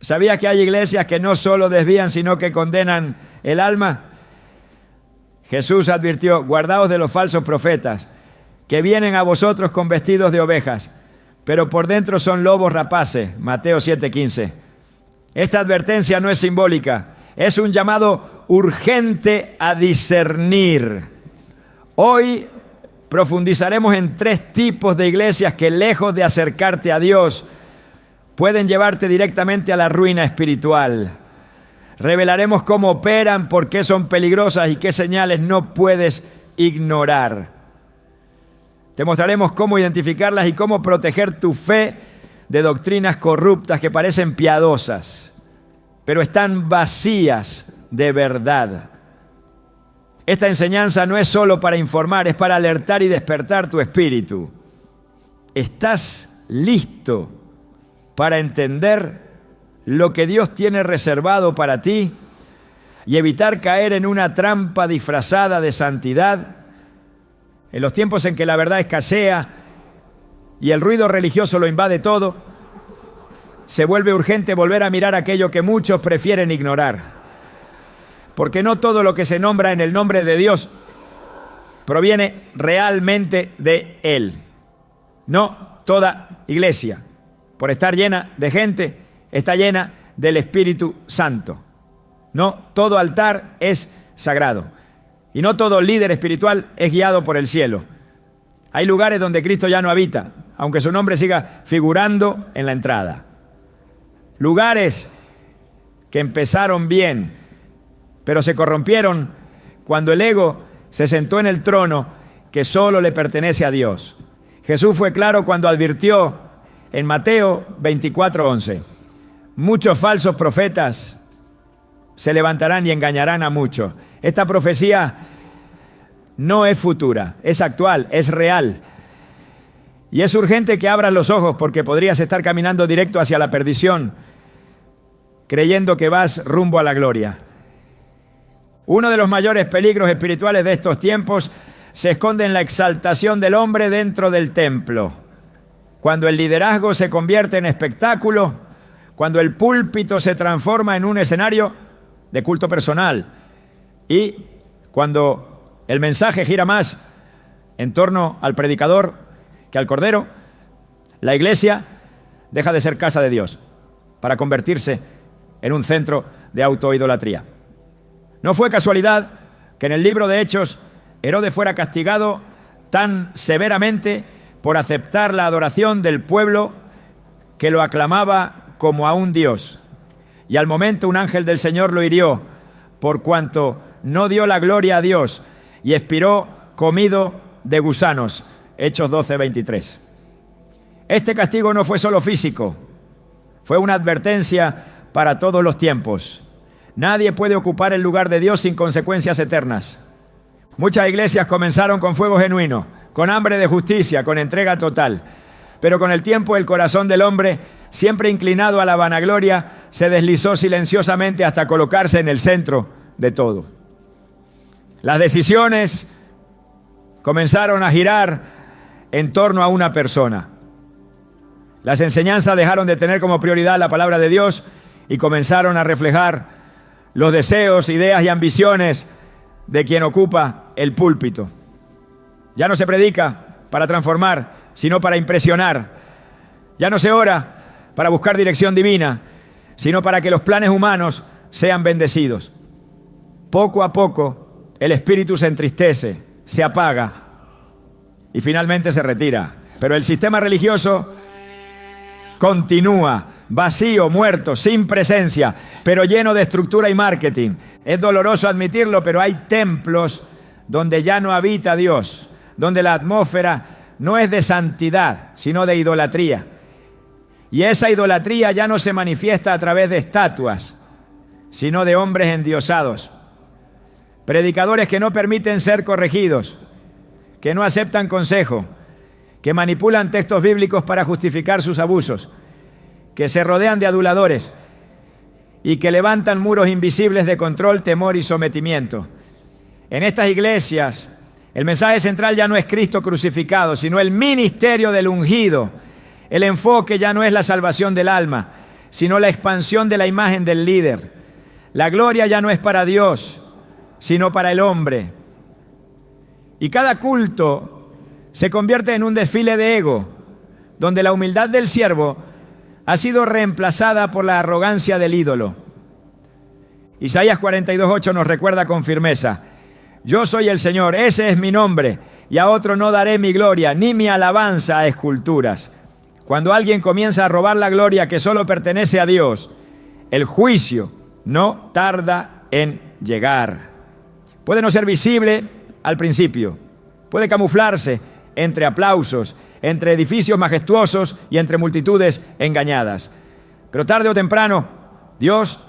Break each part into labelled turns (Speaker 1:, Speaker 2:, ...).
Speaker 1: ¿Sabía que hay iglesias que no solo desvían, sino que condenan el alma? Jesús advirtió: guardaos de los falsos profetas, que vienen a vosotros con vestidos de ovejas, pero por dentro son lobos rapaces. Mateo 7:15. Esta advertencia no es simbólica, es un llamado urgente a discernir. Hoy profundizaremos en 3 tipos de iglesias que, lejos de acercarte a Dios, pueden llevarte directamente a la ruina espiritual. Revelaremos cómo operan, por qué son peligrosas y qué señales no puedes ignorar. Te mostraremos cómo identificarlas y cómo proteger tu fe de doctrinas corruptas que parecen piadosas, pero están vacías de verdad. Esta enseñanza no es solo para informar, es para alertar y despertar tu espíritu. ¿Estás listo para entender lo que Dios tiene reservado para ti y evitar caer en una trampa disfrazada de santidad? En los tiempos en que la verdad escasea y el ruido religioso lo invade todo, se vuelve urgente volver a mirar aquello que muchos prefieren ignorar. Porque no todo lo que se nombra en el nombre de Dios proviene realmente de Él. No toda iglesia, por estar llena de gente, está llena del Espíritu Santo. No todo altar es sagrado. Y no todo líder espiritual es guiado por el cielo. Hay lugares donde Cristo ya no habita, aunque su nombre siga figurando en la entrada. Lugares que empezaron bien, pero se corrompieron cuando el ego se sentó en el trono que solo le pertenece a Dios. Jesús fue claro cuando advirtió en Mateo 24:11: muchos falsos profetas se levantarán y engañarán a muchos. Esta profecía no es futura, es actual, es real. Y es urgente que abras los ojos, porque podrías estar caminando directo hacia la perdición, creyendo que vas rumbo a la gloria. Uno de los mayores peligros espirituales de estos tiempos se esconde en la exaltación del hombre dentro del templo. Cuando el liderazgo se convierte en espectáculo, cuando el púlpito se transforma en un escenario de culto personal y cuando el mensaje gira más en torno al predicador que al Cordero, la iglesia deja de ser casa de Dios para convertirse en un centro de autoidolatría. No fue casualidad que en el libro de Hechos Herodes fuera castigado tan severamente por aceptar la adoración del pueblo que lo aclamaba como a un dios. Y al momento un ángel del Señor lo hirió por cuanto no dio la gloria a Dios y expiró comido de gusanos. Hechos 12:23. Este castigo no fue solo físico, fue una advertencia para todos los tiempos. Nadie puede ocupar el lugar de Dios sin consecuencias eternas. Muchas iglesias comenzaron con fuego genuino, con hambre de justicia, con entrega total. Pero con el tiempo el corazón del hombre, siempre inclinado a la vanagloria, se deslizó silenciosamente hasta colocarse en el centro de todo. Las decisiones comenzaron a girar en torno a una persona. Las enseñanzas dejaron de tener como prioridad la palabra de Dios y comenzaron a reflejar los deseos, ideas y ambiciones de quien ocupa el púlpito. Ya no se predica para transformar, sino para impresionar. Ya no se ora para buscar dirección divina, sino para que los planes humanos sean bendecidos. Poco a poco, el espíritu se entristece, se apaga y finalmente se retira. Pero el sistema religioso continúa, vacío, muerto, sin presencia, pero lleno de estructura y marketing. Es doloroso admitirlo, pero hay templos donde ya no habita Dios, donde la atmósfera no es de santidad, sino de idolatría. Y esa idolatría ya no se manifiesta a través de estatuas, sino de hombres endiosados. Predicadores que no permiten ser corregidos, que no aceptan consejo, que manipulan textos bíblicos para justificar sus abusos, que se rodean de aduladores y que levantan muros invisibles de control, temor y sometimiento. En estas iglesias, el mensaje central ya no es Cristo crucificado, sino el ministerio del ungido. El enfoque ya no es la salvación del alma, sino la expansión de la imagen del líder. La gloria ya no es para Dios, sino para el hombre. Y cada culto se convierte en un desfile de ego, donde la humildad del siervo ha sido reemplazada por la arrogancia del ídolo. Isaías 42:8 nos recuerda con firmeza: yo soy el Señor, ese es mi nombre, y a otro no daré mi gloria, ni mi alabanza a esculturas. Cuando alguien comienza a robar la gloria que solo pertenece a Dios, el juicio no tarda en llegar. Puede no ser visible al principio, puede camuflarse entre aplausos, entre edificios majestuosos y entre multitudes engañadas. Pero tarde o temprano, Dios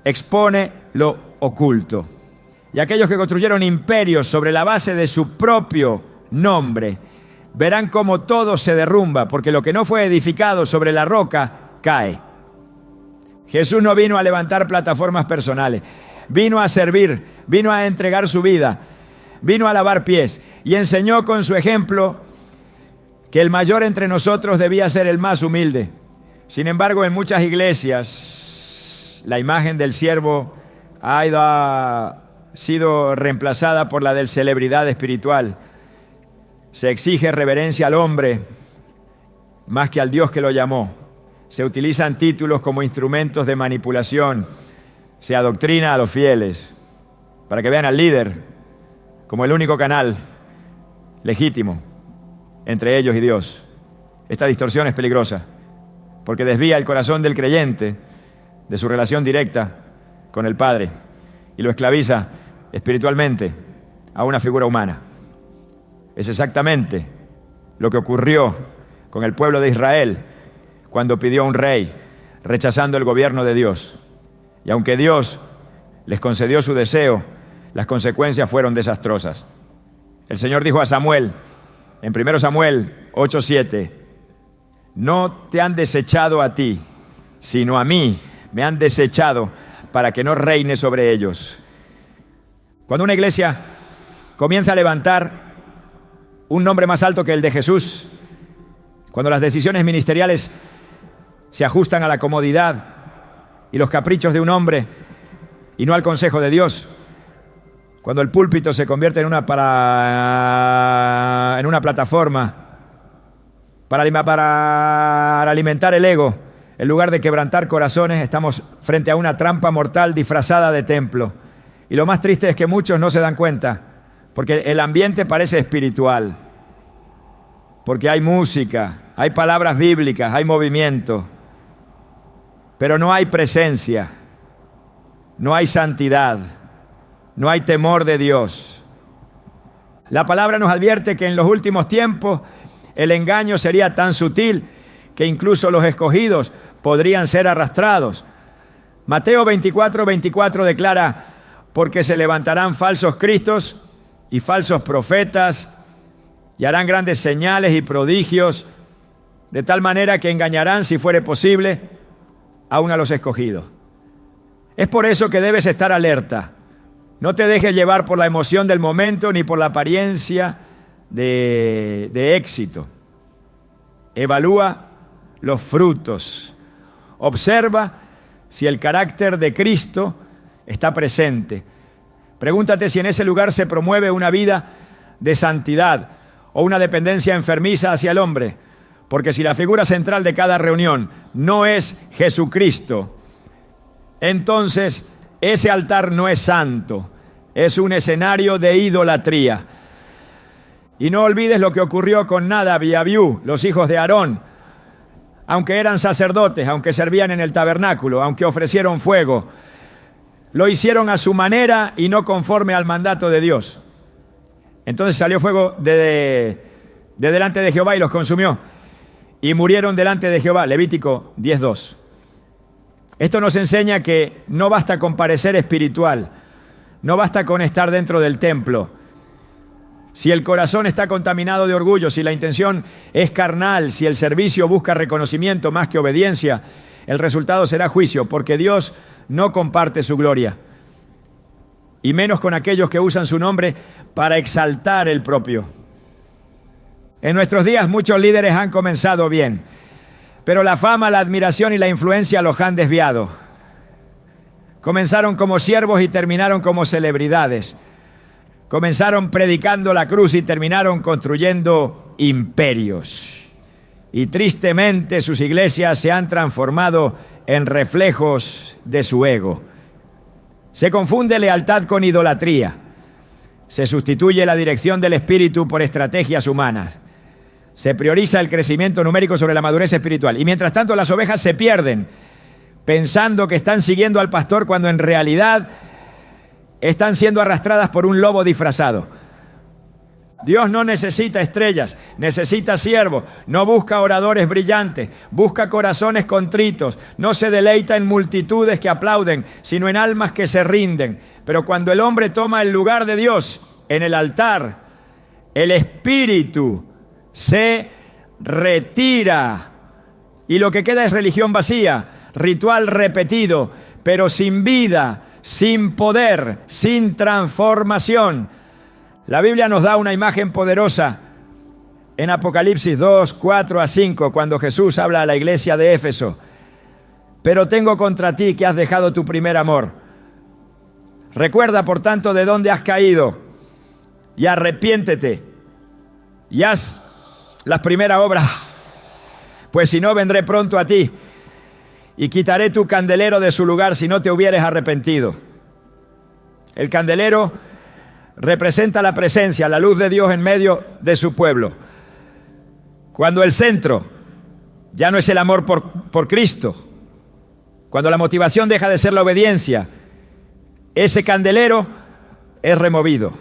Speaker 1: expone lo oculto. Y aquellos que construyeron imperios sobre la base de su propio nombre, verán cómo todo se derrumba, porque lo que no fue edificado sobre la roca cae. Jesús no vino a levantar plataformas personales, vino a servir, vino a entregar su vida, vino a lavar pies y enseñó con su ejemplo que el mayor entre nosotros debía ser el más humilde. Sin embargo, en muchas iglesias la imagen del siervo ha sido reemplazada por la de celebridad espiritual. Se exige reverencia al hombre más que al Dios que lo llamó. Se utilizan títulos como instrumentos de manipulación. Se adoctrina a los fieles para que vean al líder como el único canal legítimo entre ellos y Dios. Esta distorsión es peligrosa porque desvía el corazón del creyente de su relación directa con el Padre y lo esclaviza espiritualmente a una figura humana. Es exactamente lo que ocurrió con el pueblo de Israel cuando pidió un rey, rechazando el gobierno de Dios. Y aunque Dios les concedió su deseo, las consecuencias fueron desastrosas. El Señor dijo a Samuel, en 1 Samuel 8:7, no te han desechado a ti, sino a mí me han desechado para que no reine sobre ellos. Cuando una iglesia comienza a levantar un nombre más alto que el de Jesús, cuando las decisiones ministeriales se ajustan a la comodidad y los caprichos de un hombre y no al consejo de Dios, cuando el púlpito se convierte en una plataforma para alimentar el ego, en lugar de quebrantar corazones, estamos frente a una trampa mortal disfrazada de templo. Y lo más triste es que muchos no se dan cuenta, porque el ambiente parece espiritual, porque hay música, hay palabras bíblicas, hay movimiento, pero no hay presencia, no hay santidad, no hay temor de Dios. La palabra nos advierte que en los últimos tiempos el engaño sería tan sutil que incluso los escogidos podrían ser arrastrados. Mateo 24:24 declara: porque se levantarán falsos cristos y falsos profetas y harán grandes señales y prodigios, de tal manera que engañarán, si fuere posible, aún a los escogidos. Es por eso que debes estar alerta. No te dejes llevar por la emoción del momento ni por la apariencia de éxito. Evalúa los frutos. Observa si el carácter de Cristo está presente. Pregúntate si en ese lugar se promueve una vida de santidad o una dependencia enfermiza hacia el hombre. Porque si la figura central de cada reunión no es Jesucristo, entonces ese altar no es santo, es un escenario de idolatría. Y no olvides lo que ocurrió con Nadab y Abiú, los hijos de Aarón. Aunque eran sacerdotes, aunque servían en el tabernáculo, aunque ofrecieron fuego, lo hicieron a su manera y no conforme al mandato de Dios. Entonces salió fuego de delante de Jehová y los consumió. Y murieron delante de Jehová. Levítico 10:2. Esto nos enseña que no basta con parecer espiritual, no basta con estar dentro del templo. Si el corazón está contaminado de orgullo, si la intención es carnal, si el servicio busca reconocimiento más que obediencia, el resultado será juicio, porque Dios no comparte su gloria, y menos con aquellos que usan su nombre para exaltar el propio. En nuestros días muchos líderes han comenzado bien, Pero la fama, la admiración y la influencia los han desviado. Comenzaron como siervos y terminaron como celebridades. Comenzaron predicando la cruz y terminaron construyendo imperios. Y tristemente sus iglesias se han transformado en reflejos de su ego. Se confunde lealtad con idolatría. Se sustituye la dirección del espíritu por estrategias humanas. Se prioriza el crecimiento numérico sobre la madurez espiritual. Y mientras tanto las ovejas se pierden, pensando que están siguiendo al pastor cuando en realidad están siendo arrastradas por un lobo disfrazado. Dios no necesita estrellas, necesita siervos. No busca oradores brillantes, busca corazones contritos. No se deleita en multitudes que aplauden, sino en almas que se rinden. Pero cuando el hombre toma el lugar de Dios en el altar, el espíritu se retira y lo que queda es religión vacía, ritual repetido, pero sin vida, sin poder, sin transformación. La Biblia nos da una imagen poderosa en Apocalipsis 2, 4 a 5, cuando Jesús habla a la iglesia de Éfeso. Pero tengo contra ti que has dejado tu primer amor. Recuerda, por tanto, de dónde has caído y arrepiéntete y haz las primeras obras, pues si no, vendré pronto a ti y quitaré tu candelero de su lugar si no te hubieres arrepentido. El candelero representa la presencia, la luz de Dios en medio de su pueblo. Cuando el centro ya no es el amor por Cristo, cuando la motivación deja de ser la obediencia, ese candelero es removido.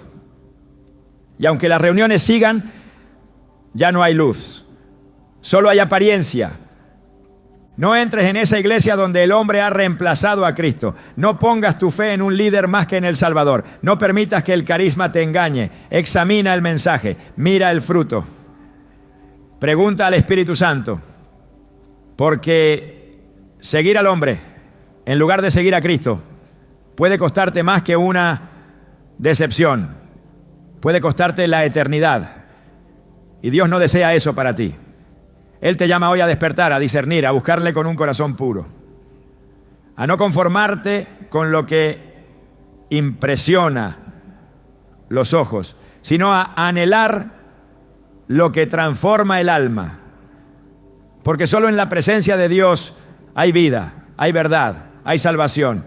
Speaker 1: Y aunque las reuniones sigan, ya no hay luz, solo hay apariencia. No entres en esa iglesia donde el hombre ha reemplazado a Cristo. No pongas tu fe en un líder más que en el Salvador. No permitas que el carisma te engañe. Examina el mensaje, mira el fruto. Pregunta al Espíritu Santo, porque seguir al hombre en lugar de seguir a Cristo puede costarte más que una decepción. Puede costarte la eternidad. Y Dios no desea eso para ti. Él te llama hoy a despertar, a discernir, a buscarle con un corazón puro. A no conformarte con lo que impresiona los ojos, sino a anhelar lo que transforma el alma. Porque solo en la presencia de Dios hay vida, hay verdad, hay salvación.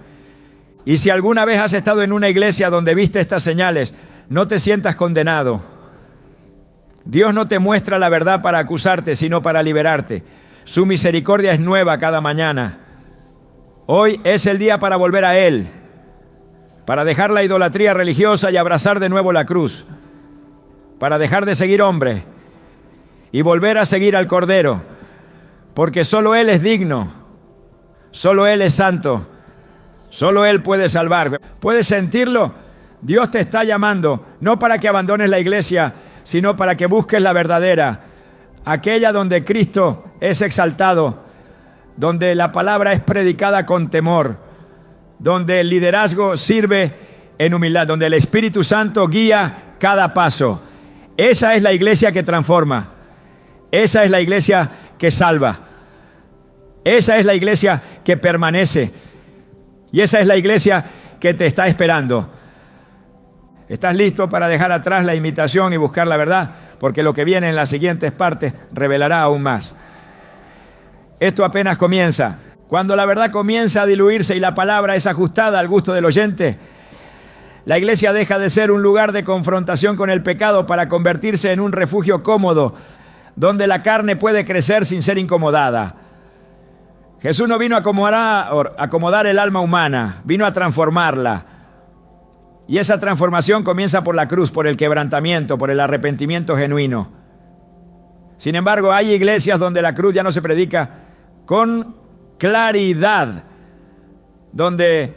Speaker 1: Y si alguna vez has estado en una iglesia donde viste estas señales, no te sientas condenado. Dios no te muestra la verdad para acusarte, sino para liberarte. Su misericordia es nueva cada mañana. Hoy es el día para volver a Él, para dejar la idolatría religiosa y abrazar de nuevo la cruz, para dejar de seguir hombres y volver a seguir al Cordero, porque solo Él es digno, solo Él es santo, solo Él puede salvar. ¿Puedes sentirlo? Dios te está llamando, no para que abandones la iglesia, sino para que busques la verdadera, aquella donde Cristo es exaltado, donde la palabra es predicada con temor, donde el liderazgo sirve en humildad, donde el Espíritu Santo guía cada paso. Esa es la iglesia que transforma, esa es la iglesia que salva, esa es la iglesia que permanece y esa es la iglesia que te está esperando. ¿Estás listo para dejar atrás la imitación y buscar la verdad? Porque lo que viene en las siguientes partes revelará aún más. Esto apenas comienza. Cuando la verdad comienza a diluirse y la palabra es ajustada al gusto del oyente, la iglesia deja de ser un lugar de confrontación con el pecado para convertirse en un refugio cómodo, donde la carne puede crecer sin ser incomodada. Jesús no vino a acomodar el alma humana, vino a transformarla. Y esa transformación comienza por la cruz, por el quebrantamiento, por el arrepentimiento genuino. Sin embargo, hay iglesias donde la cruz ya no se predica con claridad, donde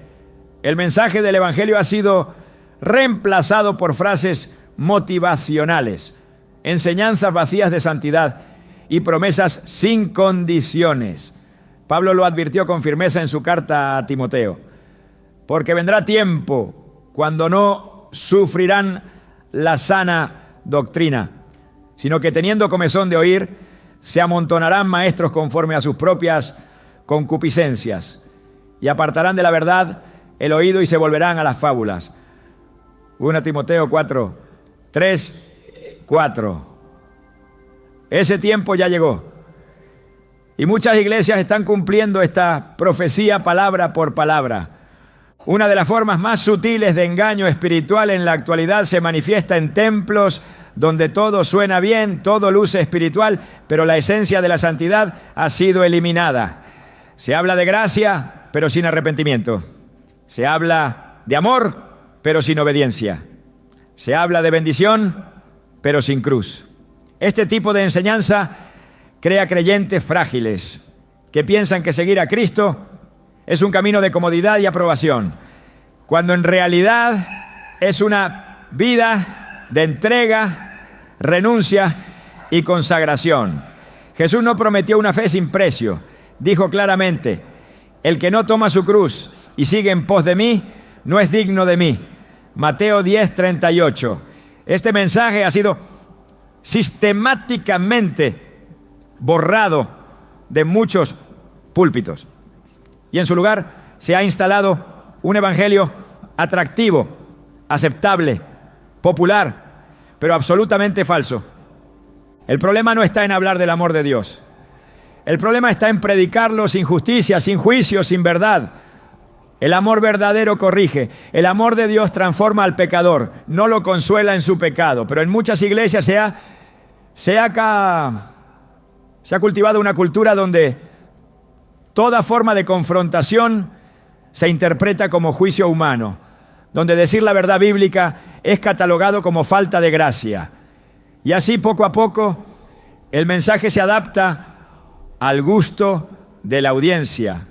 Speaker 1: el mensaje del Evangelio ha sido reemplazado por frases motivacionales, enseñanzas vacías de santidad y promesas sin condiciones. Pablo lo advirtió con firmeza en su carta a Timoteo, porque vendrá tiempo cuando no sufrirán la sana doctrina, sino que teniendo comezón de oír, se amontonarán maestros conforme a sus propias concupiscencias y apartarán de la verdad el oído y se volverán a las fábulas. 1 Timoteo 4, 3, 4. Ese tiempo ya llegó. Y muchas iglesias están cumpliendo esta profecía palabra por palabra. Una de las formas más sutiles de engaño espiritual en la actualidad se manifiesta en templos donde todo suena bien, todo luce espiritual, pero la esencia de la santidad ha sido eliminada. Se habla de gracia, pero sin arrepentimiento. Se habla de amor, pero sin obediencia. Se habla de bendición, pero sin cruz. Este tipo de enseñanza crea creyentes frágiles que piensan que seguir a Cristo es un camino de comodidad y aprobación, cuando en realidad es una vida de entrega, renuncia y consagración. Jesús no prometió una fe sin precio. Dijo claramente: el que no toma su cruz y sigue en pos de mí, no es digno de mí. Mateo 10, 38. Este mensaje ha sido sistemáticamente borrado de muchos púlpitos. Y en su lugar se ha instalado un evangelio atractivo, aceptable, popular, pero absolutamente falso. El problema no está en hablar del amor de Dios. El problema está en predicarlo sin justicia, sin juicio, sin verdad. El amor verdadero corrige. El amor de Dios transforma al pecador, no lo consuela en su pecado. Pero en muchas iglesias se ha cultivado una cultura donde toda forma de confrontación se interpreta como juicio humano, donde decir la verdad bíblica es catalogado como falta de gracia. Y así poco a poco el mensaje se adapta al gusto de la audiencia.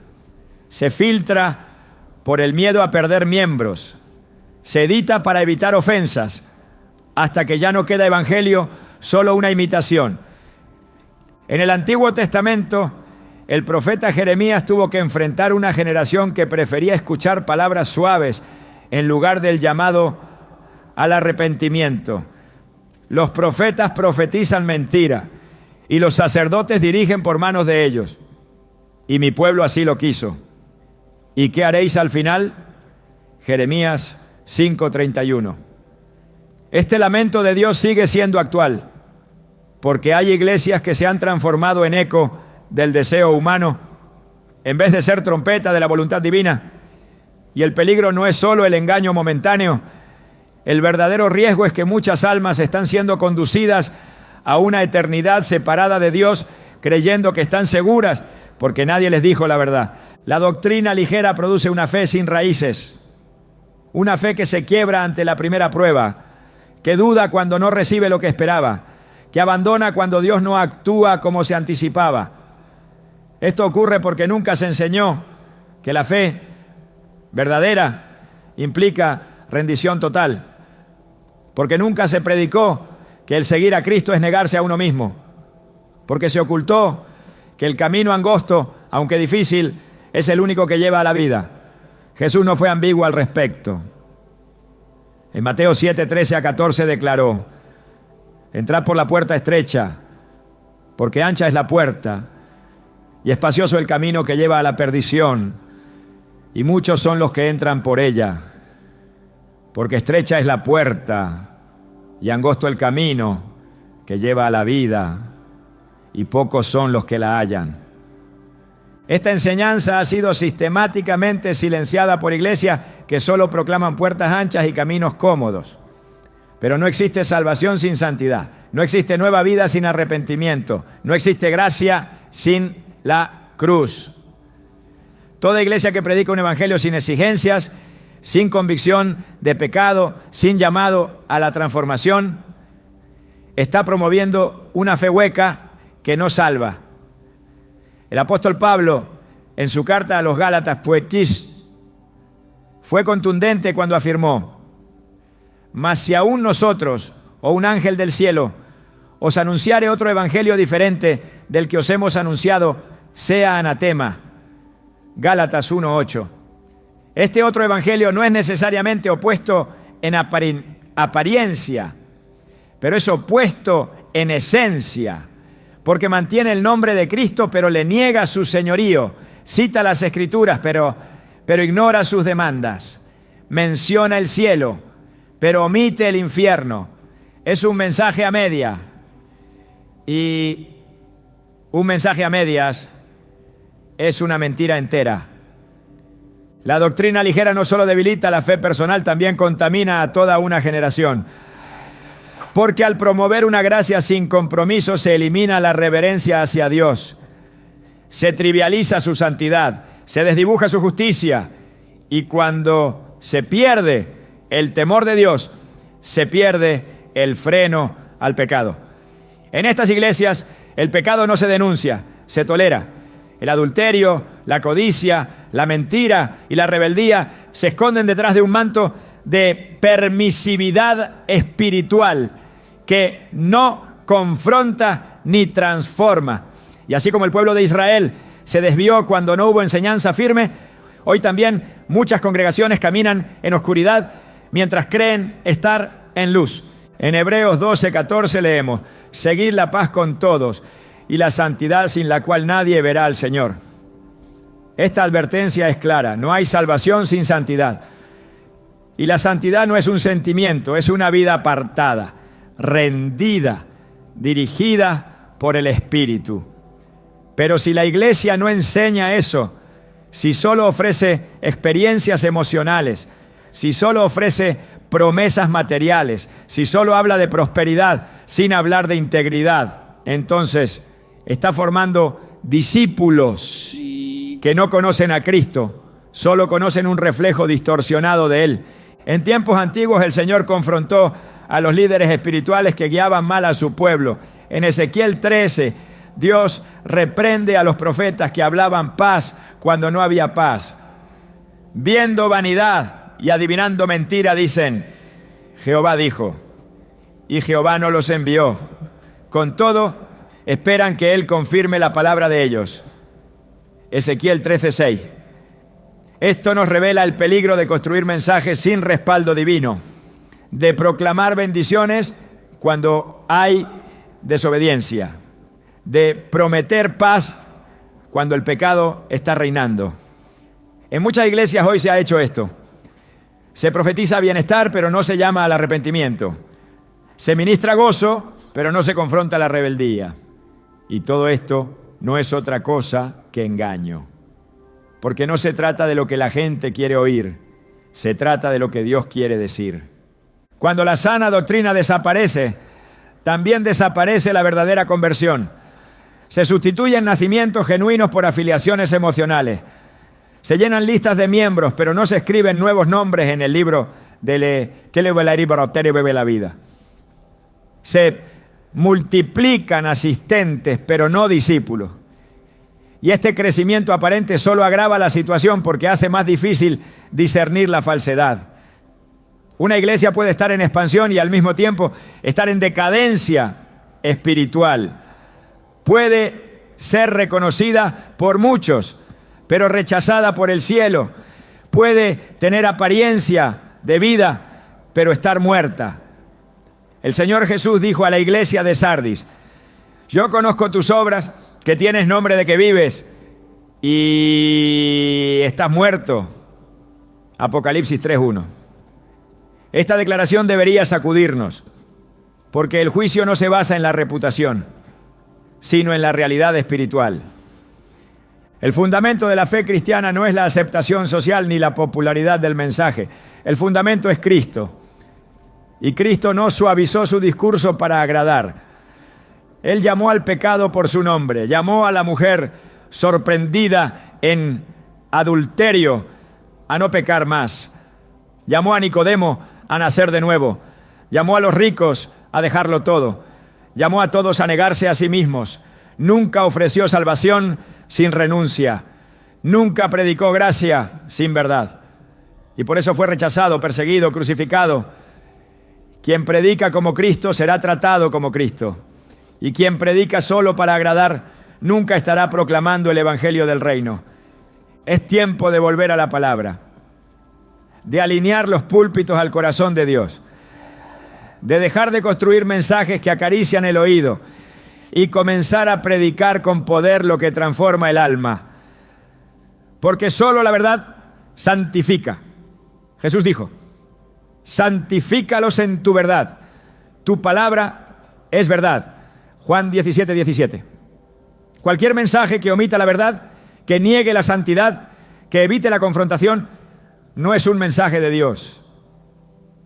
Speaker 1: Se filtra por el miedo a perder miembros. Se edita para evitar ofensas, hasta que ya no queda evangelio, solo una imitación. En el Antiguo Testamento, el profeta Jeremías tuvo que enfrentar una generación que prefería escuchar palabras suaves en lugar del llamado al arrepentimiento. Los profetas profetizan mentira y los sacerdotes dirigen por manos de ellos. Y mi pueblo así lo quiso. ¿Y qué haréis al final? Jeremías 5:31. Este lamento de Dios sigue siendo actual, porque hay iglesias que se han transformado en eco del deseo humano, en vez de ser trompeta de la voluntad divina. Y el peligro no es solo el engaño momentáneo. El verdadero riesgo es que muchas almas están siendo conducidas a una eternidad separada de Dios, creyendo que están seguras porque nadie les dijo la verdad. La doctrina ligera produce una fe sin raíces, una fe que se quiebra ante la primera prueba, que duda cuando no recibe lo que esperaba, que abandona cuando Dios no actúa como se anticipaba. Esto ocurre porque nunca se enseñó que la fe verdadera implica rendición total, porque nunca se predicó que el seguir a Cristo es negarse a uno mismo, porque se ocultó que el camino angosto, aunque difícil, es el único que lleva a la vida. Jesús no fue ambiguo al respecto. En Mateo 7, 13 a 14 declaró: entrad por la puerta estrecha, porque ancha es la puerta y espacioso el camino que lleva a la perdición, y muchos son los que entran por ella. Porque estrecha es la puerta y angosto el camino que lleva a la vida, y pocos son los que la hallan. Esta enseñanza ha sido sistemáticamente silenciada por iglesias que solo proclaman puertas anchas y caminos cómodos. Pero no existe salvación sin santidad, no existe nueva vida sin arrepentimiento, no existe gracia sin la cruz. Toda iglesia que predica un evangelio sin exigencias, sin convicción de pecado, sin llamado a la transformación, está promoviendo una fe hueca que no salva. El apóstol Pablo, en su carta a los Gálatas, fue contundente cuando afirmó: mas si aún nosotros, o un ángel del cielo, os anunciare otro evangelio diferente del que os hemos anunciado, sea anatema. Gálatas 1:8. Este otro evangelio no es necesariamente opuesto en apariencia, pero es opuesto en esencia, porque mantiene el nombre de Cristo, pero le niega su señorío. Cita las Escrituras, pero ignora sus demandas. Menciona el cielo, pero omite el infierno. Es un mensaje a media. Y un mensaje a medias es una mentira entera. La doctrina ligera no solo debilita la fe personal, también contamina a toda una generación. Porque al promover una gracia sin compromiso se elimina la reverencia hacia Dios, se trivializa su santidad, se desdibuja su justicia, y cuando se pierde el temor de Dios, se pierde el freno al pecado. En estas iglesias el pecado no se denuncia, se tolera. El adulterio, la codicia, la mentira y la rebeldía se esconden detrás de un manto de permisividad espiritual que no confronta ni transforma. Y así como el pueblo de Israel se desvió cuando no hubo enseñanza firme, hoy también muchas congregaciones caminan en oscuridad mientras creen estar en luz. En Hebreos 12:14 leemos: seguid la paz con todos y la santidad sin la cual nadie verá al Señor. Esta advertencia es clara: no hay salvación sin santidad. Y la santidad no es un sentimiento, es una vida apartada, rendida, dirigida por el Espíritu. Pero si la iglesia no enseña eso, si solo ofrece experiencias emocionales, si solo ofrece promesas materiales, si solo habla de prosperidad sin hablar de integridad, entonces está formando discípulos que no conocen a Cristo, solo conocen un reflejo distorsionado de Él. En tiempos antiguos el Señor confrontó a los líderes espirituales que guiaban mal a su pueblo. En Ezequiel 13, Dios reprende a los profetas que hablaban paz cuando no había paz. Viendo vanidad y adivinando mentira, dicen: Jehová dijo, y Jehová no los envió. Con todo, esperan que Él confirme la palabra de ellos. Ezequiel 13:6. Esto nos revela el peligro de construir mensajes sin respaldo divino, de proclamar bendiciones cuando hay desobediencia, de prometer paz cuando el pecado está reinando. En muchas iglesias hoy se ha hecho esto. Se profetiza bienestar, pero no se llama al arrepentimiento. Se ministra gozo, pero no se confronta la rebeldía. Y todo esto no es otra cosa que engaño. Porque no se trata de lo que la gente quiere oír, se trata de lo que Dios quiere decir. Cuando la sana doctrina desaparece, también desaparece la verdadera conversión. Se sustituyen nacimientos genuinos por afiliaciones emocionales. Se llenan listas de miembros, pero no se escriben nuevos nombres en el libro de la vida. Se multiplican asistentes, pero no discípulos. Y este crecimiento aparente solo agrava la situación porque hace más difícil discernir la falsedad. Una iglesia puede estar en expansión y al mismo tiempo estar en decadencia espiritual. Puede ser reconocida por muchos, pero rechazada por el cielo. Puede tener apariencia de vida, pero estar muerta. El Señor Jesús dijo a la iglesia de Sardis: yo conozco tus obras, que tienes nombre de que vives y estás muerto. Apocalipsis 3:1. Esta declaración debería sacudirnos, porque el juicio no se basa en la reputación, sino en la realidad espiritual. El fundamento de la fe cristiana no es la aceptación social ni la popularidad del mensaje. El fundamento es Cristo. Y Cristo no suavizó su discurso para agradar. Él llamó al pecado por su nombre, llamó a la mujer sorprendida en adulterio a no pecar más, llamó a Nicodemo a nacer de nuevo, llamó a los ricos a dejarlo todo, llamó a todos a negarse a sí mismos. Nunca ofreció salvación sin renuncia, nunca predicó gracia sin verdad. Y por eso fue rechazado, perseguido, crucificado. Quien predica como Cristo será tratado como Cristo. Y quien predica solo para agradar, nunca estará proclamando el evangelio del reino. Es tiempo de volver a la palabra, de alinear los púlpitos al corazón de Dios, de dejar de construir mensajes que acarician el oído. y comenzar a predicar con poder lo que transforma el alma. Porque solo la verdad santifica. Jesús dijo: santifícalos en tu verdad. Tu palabra es verdad. Juan 17, 17. Cualquier mensaje que omita la verdad, que niegue la santidad, que evite la confrontación, no es un mensaje de Dios.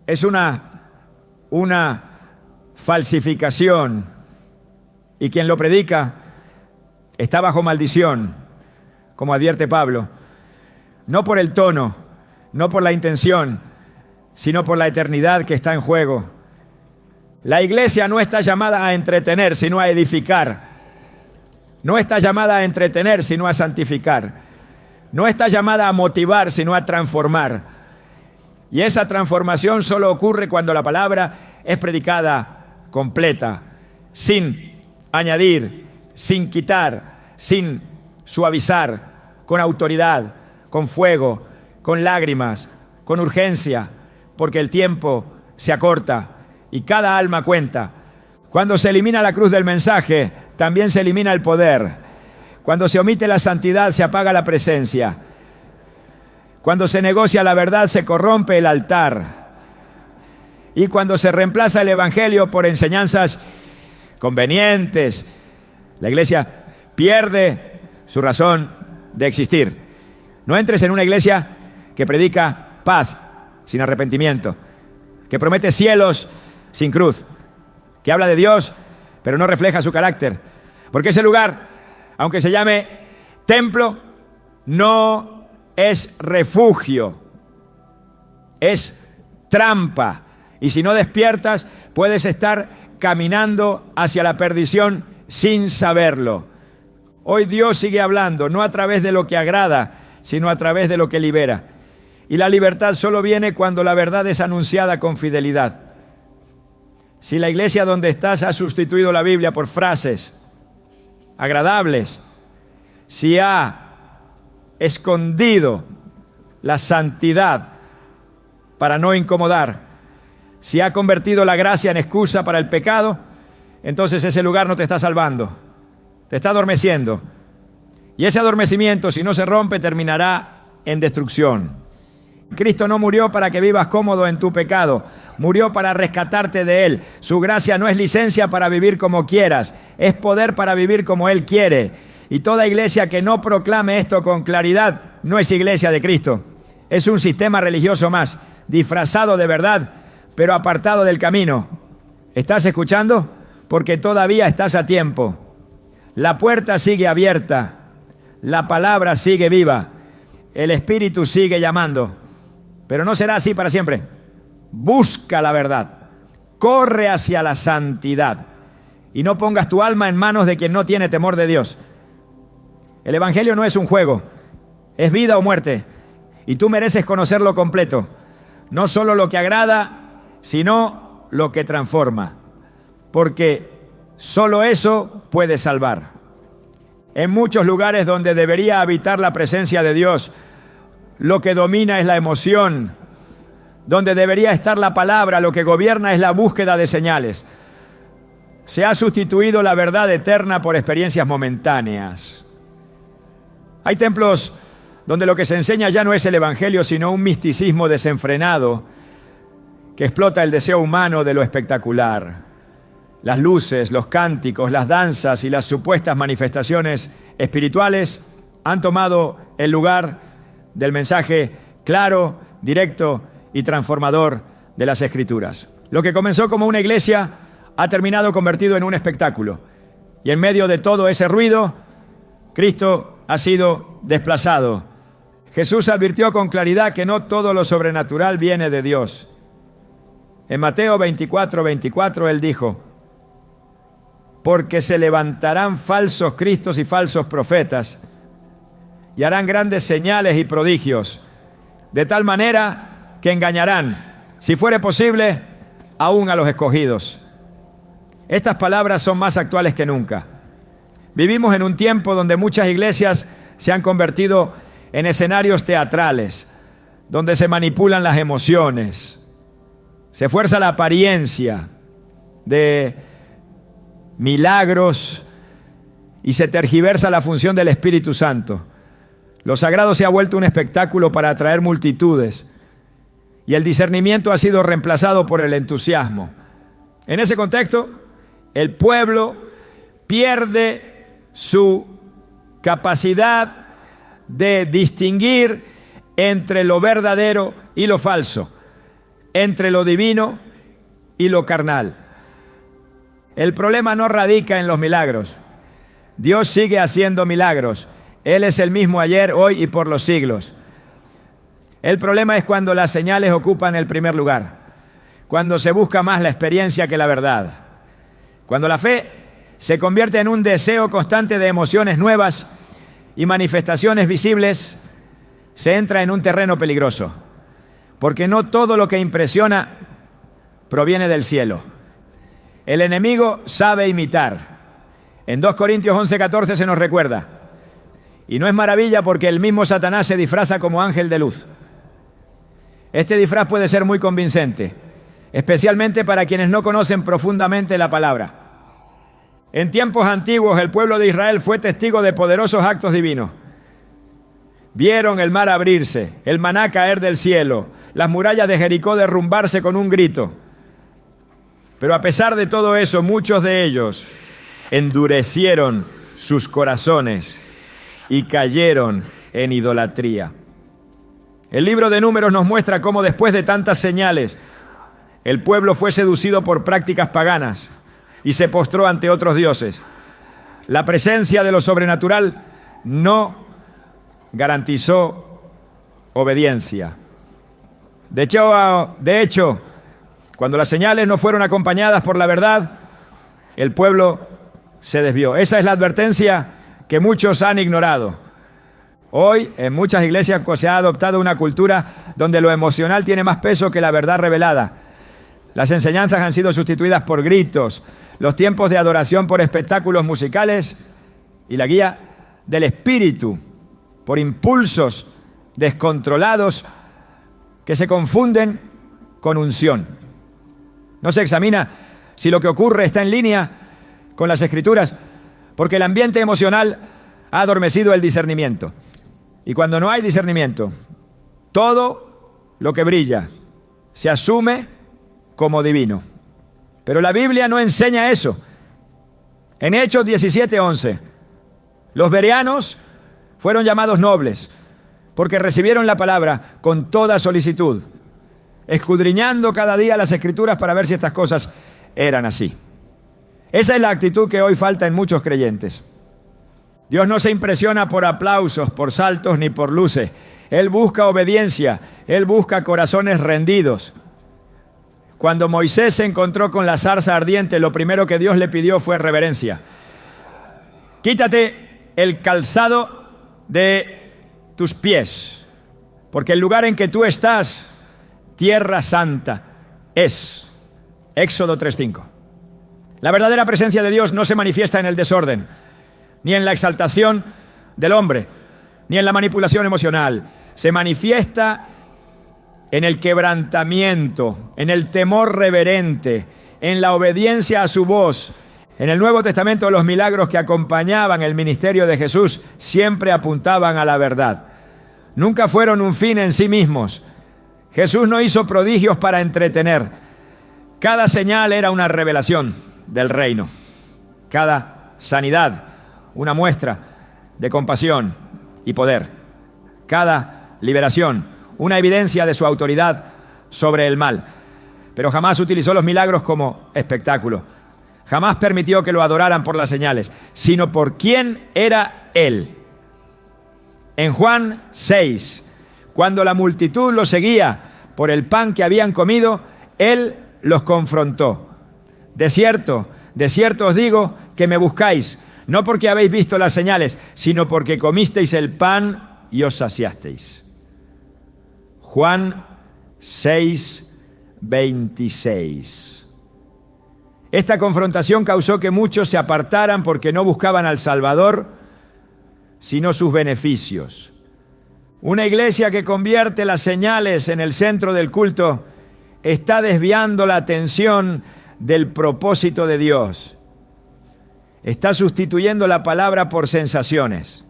Speaker 1: Es una falsificación. Y quien lo predica está bajo maldición, como advierte Pablo. No por el tono, no por la intención, sino por la eternidad que está en juego. La iglesia no está llamada a entretener, sino a edificar. No está llamada a entretener, sino a santificar. No está llamada a motivar, sino a transformar. Y esa transformación solo ocurre cuando la palabra es predicada completa, sin añadir, sin quitar, sin suavizar, con autoridad, con fuego, con lágrimas, con urgencia, porque el tiempo se acorta y cada alma cuenta. Cuando se elimina la cruz del mensaje, también se elimina el poder. Cuando se omite la santidad, se apaga la presencia. Cuando se negocia la verdad, se corrompe el altar. Y cuando se reemplaza el evangelio por enseñanzas convenientes, la iglesia pierde su razón de existir. No entres en una iglesia que predica paz sin arrepentimiento, que promete cielos sin cruz, que habla de Dios pero no refleja su carácter, porque ese lugar, aunque se llame templo, no es refugio, es trampa. Y si no despiertas, puedes estar caminando hacia la perdición sin saberlo. Hoy Dios sigue hablando, no a través de lo que agrada, sino a través de lo que libera. Y la libertad solo viene cuando la verdad es anunciada con fidelidad. Si la iglesia donde estás ha sustituido la Biblia por frases agradables, si ha escondido la santidad para no incomodar, si ha convertido la gracia en excusa para el pecado, entonces ese lugar no te está salvando, te está adormeciendo. Y ese adormecimiento, si no se rompe, terminará en destrucción. Cristo no murió para que vivas cómodo en tu pecado, murió para rescatarte de él. Su gracia no es licencia para vivir como quieras, es poder para vivir como él quiere. Y toda iglesia que no proclame esto con claridad no es iglesia de Cristo. Es un sistema religioso más, disfrazado de verdad, pero apartado del camino. ¿Estás escuchando? Porque todavía estás a tiempo. La puerta sigue abierta, la palabra sigue viva, el Espíritu sigue llamando. Pero no será así para siempre. Busca la verdad, corre hacia la santidad y no pongas tu alma en manos de quien no tiene temor de Dios. El evangelio no es un juego, es vida o muerte, y tú mereces conocerlo completo, no solo lo que agrada, sino lo que transforma, porque solo eso puede salvar. En muchos lugares donde debería habitar la presencia de Dios, lo que domina es la emoción. Donde debería estar la palabra, lo que gobierna es la búsqueda de señales. Se ha sustituido la verdad eterna por experiencias momentáneas. Hay templos donde lo que se enseña ya no es el evangelio, sino un misticismo desenfrenado que explota el deseo humano de lo espectacular. Las luces, los cánticos, las danzas y las supuestas manifestaciones espirituales han tomado el lugar del mensaje claro, directo y transformador de las Escrituras. Lo que comenzó como una iglesia ha terminado convertido en un espectáculo. Y en medio de todo ese ruido, Cristo ha sido desplazado. Jesús advirtió con claridad que no todo lo sobrenatural viene de Dios. En Mateo 24, 24, Él dijo: porque se levantarán falsos cristos y falsos profetas, y harán grandes señales y prodigios, de tal manera que engañarán, si fuere posible, aún a los escogidos. Estas palabras son más actuales que nunca. Vivimos en un tiempo donde muchas iglesias se han convertido en escenarios teatrales, donde se manipulan las emociones, se fuerza la apariencia de milagros y se tergiversa la función del Espíritu Santo. Lo sagrado se ha vuelto un espectáculo para atraer multitudes y el discernimiento ha sido reemplazado por el entusiasmo. En ese contexto, el pueblo pierde su capacidad de distinguir entre lo verdadero y lo falso, entre lo divino y lo carnal. El problema no radica en los milagros. Dios sigue haciendo milagros. Él es el mismo ayer, hoy y por los siglos. El problema es cuando las señales ocupan el primer lugar, cuando se busca más la experiencia que la verdad, cuando la fe se convierte en un deseo constante de emociones nuevas y manifestaciones visibles, se entra en un terreno peligroso, porque no todo lo que impresiona proviene del cielo. El enemigo sabe imitar. En 2 Corintios 11:14 se nos recuerda, y no es maravilla porque el mismo Satanás se disfraza como ángel de luz. Este disfraz puede ser muy convincente, especialmente para quienes no conocen profundamente la palabra. En tiempos antiguos, el pueblo de Israel fue testigo de poderosos actos divinos. Vieron el mar abrirse, el maná caer del cielo, las murallas de Jericó derrumbarse con un grito. Pero a pesar de todo eso, muchos de ellos endurecieron sus corazones y cayeron en idolatría. El libro de Números nos muestra cómo después de tantas señales, el pueblo fue seducido por prácticas paganas y se postró ante otros dioses. La presencia de lo sobrenatural no garantizó obediencia. De hecho, cuando las señales no fueron acompañadas por la verdad, el pueblo se desvió. Esa es la advertencia que muchos han ignorado. Hoy, en muchas iglesias se ha adoptado una cultura donde lo emocional tiene más peso que la verdad revelada. Las enseñanzas han sido sustituidas por gritos, los tiempos de adoración por espectáculos musicales y la guía del espíritu por impulsos descontrolados que se confunden con unción. No se examina si lo que ocurre está en línea con las Escrituras, porque el ambiente emocional ha adormecido el discernimiento. Y cuando no hay discernimiento, todo lo que brilla se asume como divino. Pero la Biblia no enseña eso. En Hechos 17:11, los bereanos fueron llamados nobles porque recibieron la palabra con toda solicitud, escudriñando cada día las Escrituras para ver si estas cosas eran así. Esa es la actitud que hoy falta en muchos creyentes. Dios no se impresiona por aplausos, por saltos ni por luces. Él busca obediencia, Él busca corazones rendidos. Cuando Moisés se encontró con la zarza ardiente, lo primero que Dios le pidió fue reverencia. Quítate el calzado de tus pies, porque el lugar en que tú estás, tierra santa, es. Éxodo 3:5. La verdadera presencia de Dios no se manifiesta en el desorden, ni en la exaltación del hombre, ni en la manipulación emocional. Se manifiesta en el quebrantamiento, en el temor reverente, en la obediencia a su voz. En el Nuevo Testamento, los milagros que acompañaban el ministerio de Jesús siempre apuntaban a la verdad. Nunca fueron un fin en sí mismos. Jesús no hizo prodigios para entretener. Cada señal era una revelación del reino. Cada sanidad, una muestra de compasión y poder. Cada liberación, una evidencia de su autoridad sobre el mal. Pero jamás utilizó los milagros como espectáculo. Jamás permitió que lo adoraran por las señales, sino por quién era Él. En Juan 6, cuando la multitud lo seguía por el pan que habían comido, Él los confrontó. De cierto os digo que me buscáis, no porque habéis visto las señales, sino porque comisteis el pan y os saciasteis. Juan 6, 26. Esta confrontación causó que muchos se apartaran porque no buscaban al Salvador, sino sus beneficios. Una iglesia que convierte las señales en el centro del culto está desviando la atención del propósito de Dios. Está sustituyendo la palabra por sensaciones.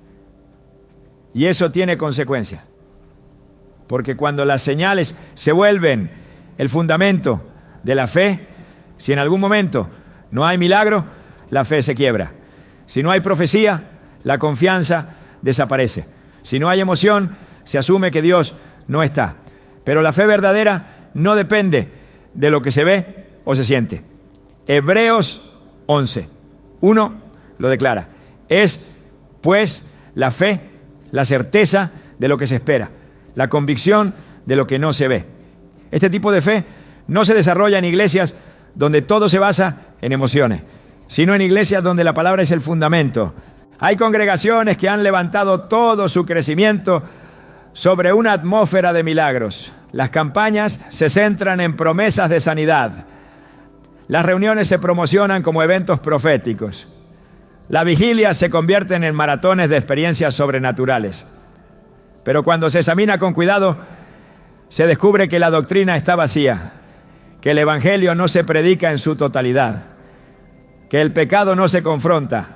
Speaker 1: Y eso tiene consecuencias. Porque cuando las señales se vuelven el fundamento de la fe, si en algún momento no hay milagro, la fe se quiebra. Si no hay profecía, la confianza desaparece. Si no hay emoción, se asume que Dios no está. Pero la fe verdadera no depende de lo que se ve o se siente. Hebreos 11:1 lo declara. Es, pues, la fe, la certeza de lo que se espera, la convicción de lo que no se ve. Este tipo de fe no se desarrolla en iglesias donde todo se basa en emociones, sino en iglesias donde la palabra es el fundamento. Hay congregaciones que han levantado todo su crecimiento sobre una atmósfera de milagros. Las campañas se centran en promesas de sanidad. Las reuniones se promocionan como eventos proféticos. Las vigilias se convierten en maratones de experiencias sobrenaturales. Pero cuando se examina con cuidado, se descubre que la doctrina está vacía, que el evangelio no se predica en su totalidad, que el pecado no se confronta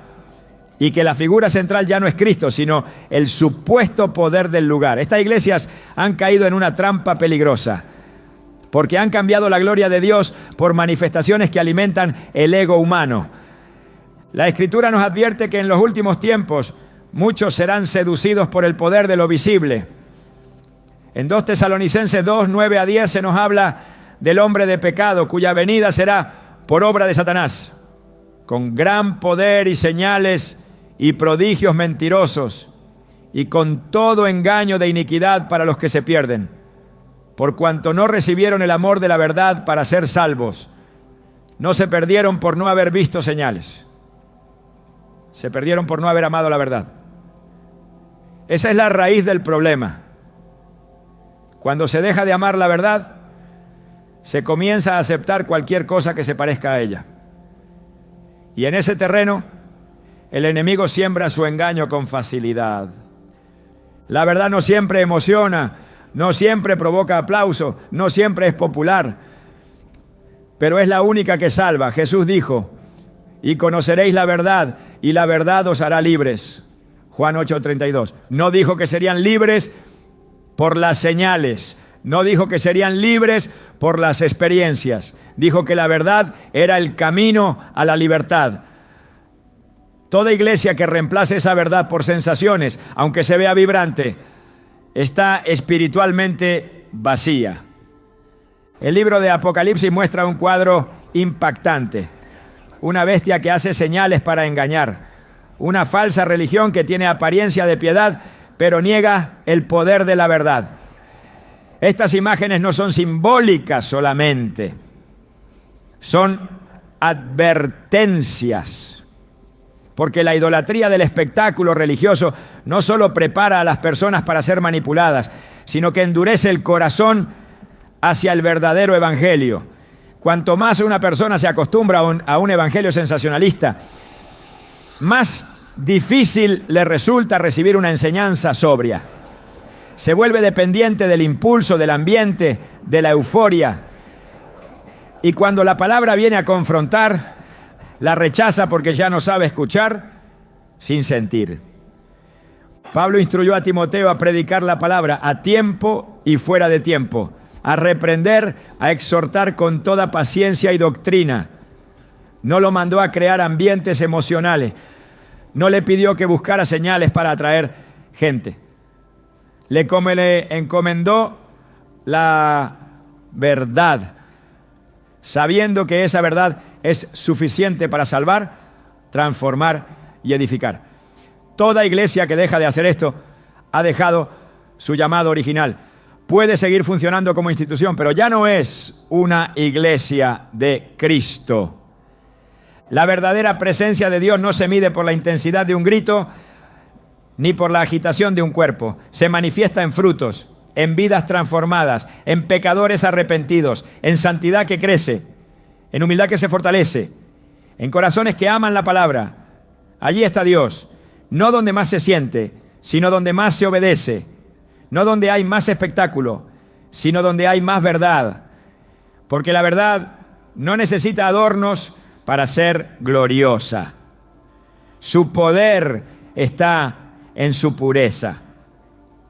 Speaker 1: y que la figura central ya no es Cristo, sino el supuesto poder del lugar. Estas iglesias han caído en una trampa peligrosa, porque han cambiado la gloria de Dios por manifestaciones que alimentan el ego humano. La Escritura nos advierte que en los últimos tiempos muchos serán seducidos por el poder de lo visible. En 2 Tesalonicenses 2, 9-10 se nos habla del hombre de pecado, cuya venida será por obra de Satanás, con gran poder y señales y prodigios mentirosos, y con todo engaño de iniquidad para los que se pierden, por cuanto no recibieron el amor de la verdad para ser salvos. No se perdieron por no haber visto señales, se perdieron por no haber amado la verdad. Esa es la raíz del problema. Cuando se deja de amar la verdad, se comienza a aceptar cualquier cosa que se parezca a ella. Y en ese terreno, el enemigo siembra su engaño con facilidad. La verdad no siempre emociona, no siempre provoca aplauso, no siempre es popular, pero es la única que salva. Jesús dijo: y conoceréis la verdad, y la verdad os hará libres. Juan 8:32. No dijo que serían libres por las señales, no dijo que serían libres por las experiencias. Dijo que la verdad era el camino a la libertad. Toda iglesia que reemplace esa verdad por sensaciones, aunque se vea vibrante, está espiritualmente vacía. El libro de Apocalipsis muestra un cuadro impactante. Una bestia que hace señales para engañar. Una falsa religión que tiene apariencia de piedad, pero niega el poder de la verdad. Estas imágenes no son simbólicas solamente, son advertencias. Porque la idolatría del espectáculo religioso no solo prepara a las personas para ser manipuladas, sino que endurece el corazón hacia el verdadero evangelio. Cuanto más una persona se acostumbra a un evangelio sensacionalista, más difícil le resulta recibir una enseñanza sobria. Se vuelve dependiente del impulso, del ambiente, de la euforia. Y cuando la palabra viene a confrontar, la rechaza porque ya no sabe escuchar sin sentir. Pablo instruyó a Timoteo a predicar la palabra a tiempo y fuera de tiempo, a reprender, a exhortar con toda paciencia y doctrina. No lo mandó a crear ambientes emocionales. No le pidió que buscara señales para atraer gente. Le encomendó la verdad, sabiendo que esa verdad es suficiente para salvar, transformar y edificar. Toda iglesia que deja de hacer esto ha dejado su llamado original. Puede seguir funcionando como institución, pero ya no es una iglesia de Cristo. La verdadera presencia de Dios no se mide por la intensidad de un grito ni por la agitación de un cuerpo. Se manifiesta en frutos, en vidas transformadas, en pecadores arrepentidos, en santidad que crece, en humildad que se fortalece, en corazones que aman la palabra. Allí está Dios, no donde más se siente, sino donde más se obedece, no donde hay más espectáculo, sino donde hay más verdad, porque la verdad no necesita adornos para ser gloriosa. Su poder está en su pureza,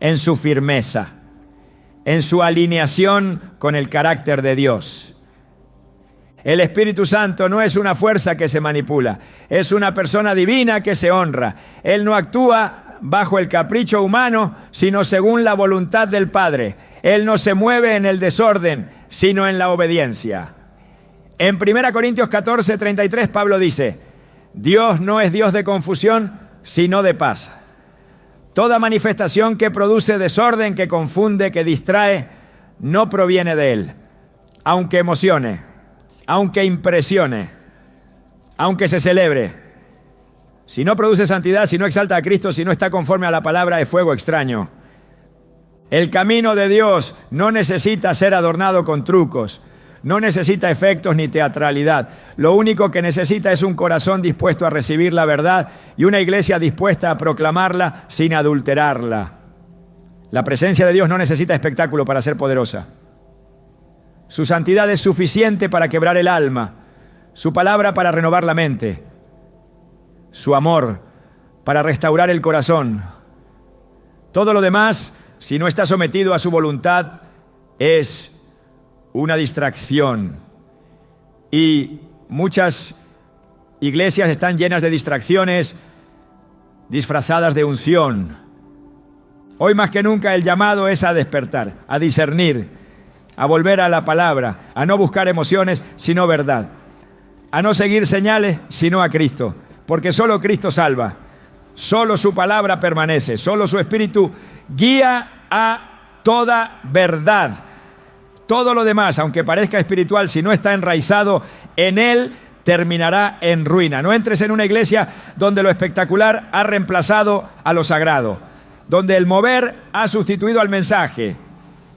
Speaker 1: en su firmeza, en su alineación con el carácter de Dios. El Espíritu Santo no es una fuerza que se manipula, es una persona divina que se honra. Él no actúa bajo el capricho humano, sino según la voluntad del Padre. Él no se mueve en el desorden, sino en la obediencia. En 1 Corintios 14, 33, Pablo dice: Dios no es Dios de confusión, sino de paz. Toda manifestación que produce desorden, que confunde, que distrae, no proviene de Él. Aunque emocione, aunque impresione, aunque se celebre, si no produce santidad, si no exalta a Cristo, si no está conforme a la palabra, es fuego extraño. El camino de Dios no necesita ser adornado con trucos, no necesita efectos ni teatralidad. Lo único que necesita es un corazón dispuesto a recibir la verdad y una iglesia dispuesta a proclamarla sin adulterarla. La presencia de Dios no necesita espectáculo para ser poderosa. Su santidad es suficiente para quebrar el alma, su palabra para renovar la mente, su amor para restaurar el corazón. Todo lo demás, si no está sometido a su voluntad, es una distracción. Y muchas iglesias están llenas de distracciones disfrazadas de unción. Hoy más que nunca el llamado es a despertar, a discernir, a volver a la palabra, a no buscar emociones, sino verdad, a no seguir señales, sino a Cristo, porque solo Cristo salva, solo su palabra permanece, solo su Espíritu guía a toda verdad. Todo lo demás, aunque parezca espiritual, si no está enraizado en Él, terminará en ruina. No entres en una iglesia donde lo espectacular ha reemplazado a lo sagrado, donde el mover ha sustituido al mensaje,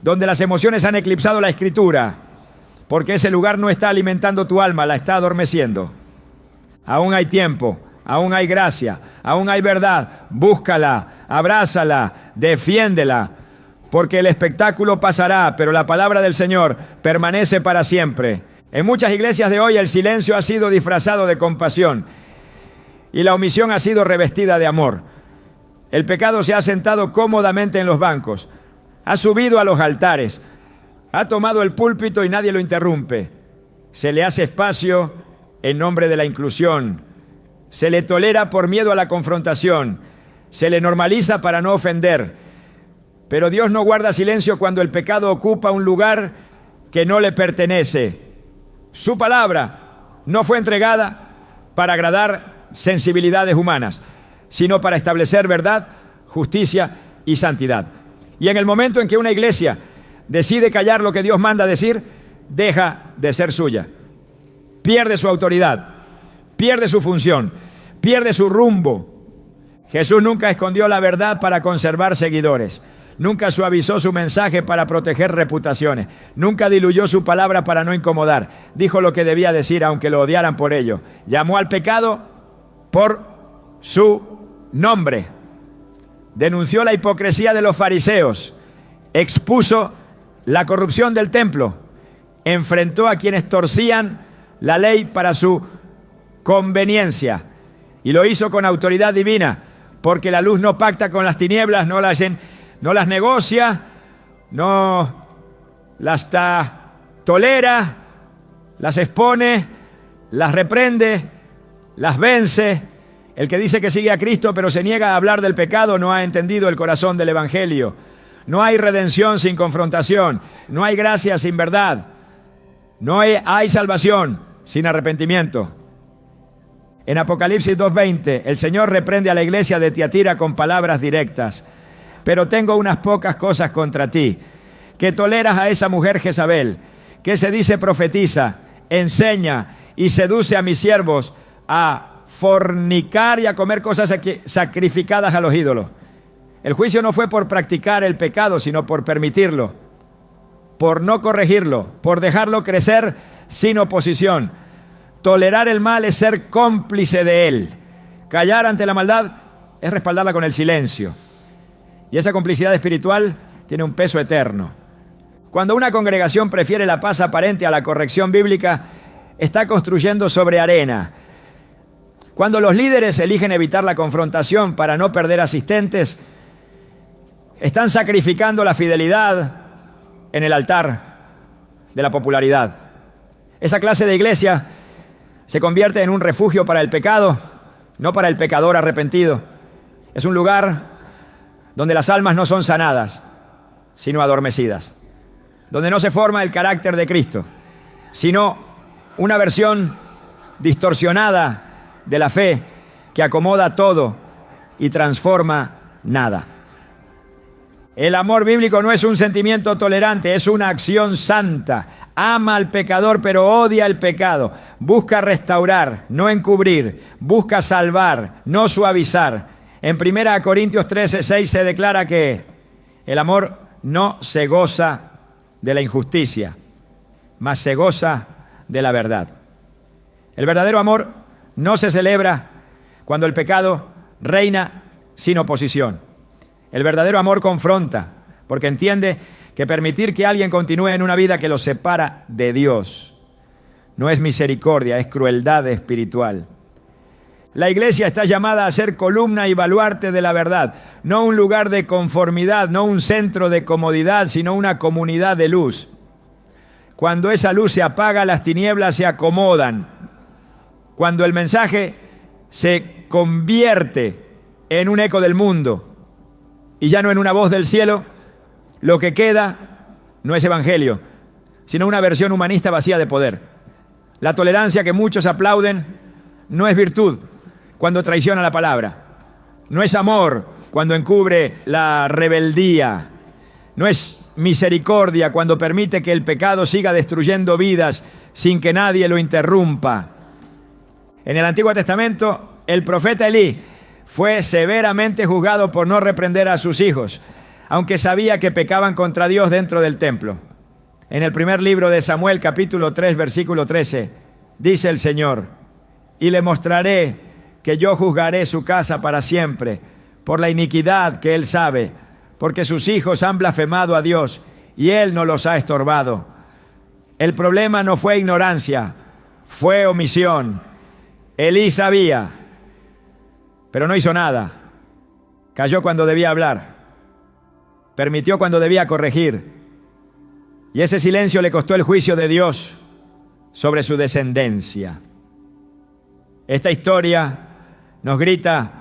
Speaker 1: donde las emociones han eclipsado la Escritura, porque ese lugar no está alimentando tu alma, la está adormeciendo. Aún hay tiempo, aún hay gracia, aún hay verdad. Búscala, abrázala, defiéndela, porque el espectáculo pasará, pero la palabra del Señor permanece para siempre. En muchas iglesias de hoy el silencio ha sido disfrazado de compasión y la omisión ha sido revestida de amor. El pecado se ha sentado cómodamente en los bancos, ha subido a los altares, ha tomado el púlpito y nadie lo interrumpe. Se le hace espacio en nombre de la inclusión, se le tolera por miedo a la confrontación, se le normaliza para no ofender. Pero Dios no guarda silencio cuando el pecado ocupa un lugar que no le pertenece. Su palabra no fue entregada para agradar sensibilidades humanas, sino para establecer verdad, justicia y santidad. Y en el momento en que una iglesia decide callar lo que Dios manda decir, deja de ser suya. Pierde su autoridad, pierde su función, pierde su rumbo. Jesús nunca escondió la verdad para conservar seguidores. Nunca suavizó su mensaje para proteger reputaciones. Nunca diluyó su palabra para no incomodar. Dijo lo que debía decir aunque lo odiaran por ello. Llamó al pecado por su nombre. Denunció la hipocresía de los fariseos. Expuso la corrupción del templo. Enfrentó a quienes torcían la ley para su conveniencia. Y lo hizo con autoridad divina, porque la luz no pacta con las tinieblas, no las negocia, no las tolera, las expone, las reprende, las vence. El que dice que sigue a Cristo pero se niega a hablar del pecado no ha entendido el corazón del Evangelio. No hay redención sin confrontación, no hay gracia sin verdad, no hay salvación sin arrepentimiento. En Apocalipsis 2:20, el Señor reprende a la iglesia de Tiatira con palabras directas. Pero tengo unas pocas cosas contra ti, que toleras a esa mujer Jezabel, que se dice profetiza, enseña y seduce a mis siervos a fornicar y a comer cosas sacrificadas a los ídolos. El juicio no fue por practicar el pecado, sino por permitirlo, por no corregirlo, por dejarlo crecer sin oposición. Tolerar el mal es ser cómplice de él. Callar ante la maldad es respaldarla con el silencio. Y esa complicidad espiritual tiene un peso eterno. Cuando una congregación prefiere la paz aparente a la corrección bíblica, está construyendo sobre arena. Cuando los líderes eligen evitar la confrontación para no perder asistentes, están sacrificando la fidelidad en el altar de la popularidad. Esa clase de iglesia se convierte en un refugio para el pecado, no para el pecador arrepentido. Es un lugar donde las almas no son sanadas, sino adormecidas. Donde no se forma el carácter de Cristo, sino una versión distorsionada de la fe que acomoda todo y transforma nada. El amor bíblico no es un sentimiento tolerante, es una acción santa. Ama al pecador, pero odia el pecado. Busca restaurar, no encubrir. Busca salvar, no suavizar. En 1 Corintios 13:6 se declara que el amor no se goza de la injusticia, mas se goza de la verdad. El verdadero amor no se celebra cuando el pecado reina sin oposición. El verdadero amor confronta, porque entiende que permitir que alguien continúe en una vida que lo separa de Dios no es misericordia, es crueldad espiritual. La iglesia está llamada a ser columna y baluarte de la verdad, no un lugar de conformidad, no un centro de comodidad, sino una comunidad de luz. Cuando esa luz se apaga, las tinieblas se acomodan. Cuando el mensaje se convierte en un eco del mundo y ya no en una voz del cielo, lo que queda no es evangelio, sino una versión humanista vacía de poder. La tolerancia que muchos aplauden no es virtud cuando traiciona la palabra. No es amor cuando encubre la rebeldía. No es misericordia cuando permite que el pecado siga destruyendo vidas sin que nadie lo interrumpa. En el Antiguo Testamento, el profeta Elí fue severamente juzgado por no reprender a sus hijos, aunque sabía que pecaban contra Dios dentro del templo. En el primer libro de Samuel, capítulo 3, versículo 13, dice el Señor: y le mostraré que yo juzgaré su casa para siempre, por la iniquidad que él sabe, porque sus hijos han blasfemado a Dios, y él no los ha estorbado. El problema no fue ignorancia, fue omisión. Elí sabía, pero no hizo nada. Calló cuando debía hablar. Permitió cuando debía corregir. Y ese silencio le costó el juicio de Dios sobre su descendencia. Esta historia nos grita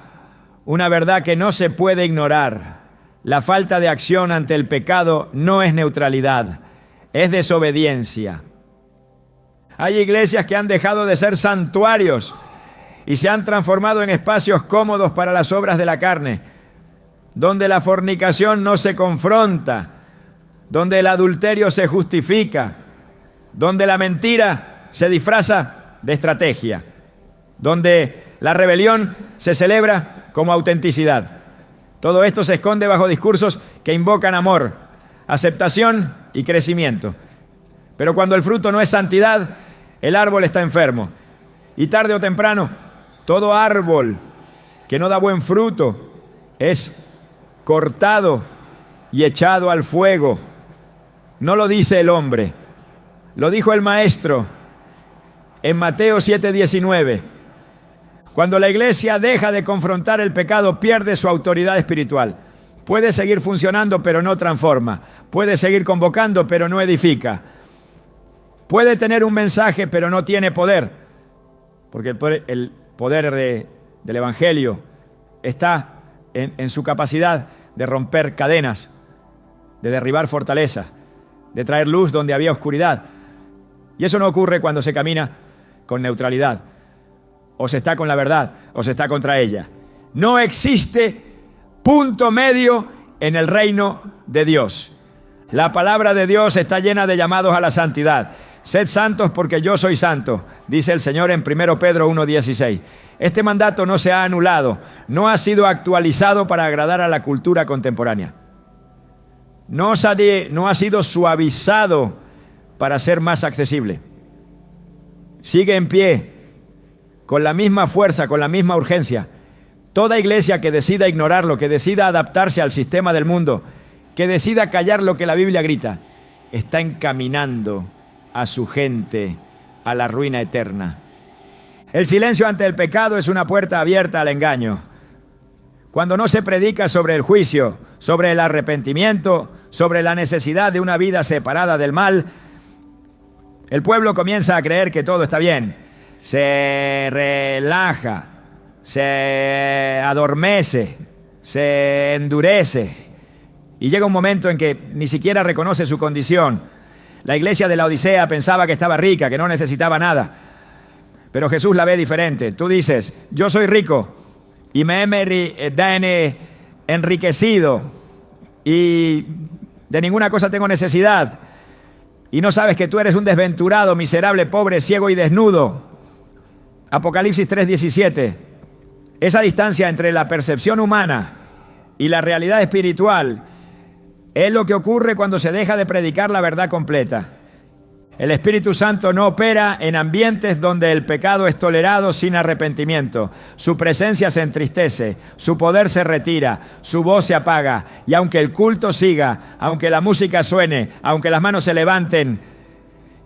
Speaker 1: una verdad que no se puede ignorar. La falta de acción ante el pecado no es neutralidad, es desobediencia. Hay iglesias que han dejado de ser santuarios y se han transformado en espacios cómodos para las obras de la carne, donde la fornicación no se confronta, donde el adulterio se justifica, donde la mentira se disfraza de estrategia, donde la rebelión se celebra como autenticidad. Todo esto se esconde bajo discursos que invocan amor, aceptación y crecimiento. Pero cuando el fruto no es santidad, el árbol está enfermo. Y tarde o temprano, todo árbol que no da buen fruto es cortado y echado al fuego. No lo dice el hombre, lo dijo el Maestro en Mateo 7:19. Cuando la iglesia deja de confrontar el pecado, pierde su autoridad espiritual. Puede seguir funcionando, pero no transforma. Puede seguir convocando, pero no edifica. Puede tener un mensaje, pero no tiene poder. Porque el poder del Evangelio está en su capacidad de romper cadenas, de derribar fortalezas, de traer luz donde había oscuridad. Y eso no ocurre cuando se camina con neutralidad. O se está con la verdad, o se está contra ella. No existe punto medio en el reino de Dios. La palabra de Dios está llena de llamados a la santidad. Sed santos porque yo soy santo, dice el Señor en 1 Pedro 1:16. Este mandato no se ha anulado, no ha sido actualizado para agradar a la cultura contemporánea. No ha sido suavizado para ser más accesible. Sigue en pie, con la misma fuerza, con la misma urgencia. Toda iglesia que decida ignorarlo, que decida adaptarse al sistema del mundo, que decida callar lo que la Biblia grita, está encaminando a su gente a la ruina eterna. El silencio ante el pecado es una puerta abierta al engaño. Cuando no se predica sobre el juicio, sobre el arrepentimiento, sobre la necesidad de una vida separada del mal, el pueblo comienza a creer que todo está bien. Se relaja, se adormece, se endurece. Y llega un momento en que ni siquiera reconoce su condición. La iglesia de la Odisea pensaba que estaba rica, que no necesitaba nada. Pero Jesús la ve diferente. Tú dices, yo soy rico y me he enriquecido y de ninguna cosa tengo necesidad. Y no sabes que tú eres un desventurado, miserable, pobre, ciego y desnudo. Apocalipsis 3:17. Esa distancia entre la percepción humana y la realidad espiritual es lo que ocurre cuando se deja de predicar la verdad completa. El Espíritu Santo no opera en ambientes donde el pecado es tolerado sin arrepentimiento. Su presencia se entristece, su poder se retira, su voz se apaga. Y aunque el culto siga, aunque la música suene, aunque las manos se levanten,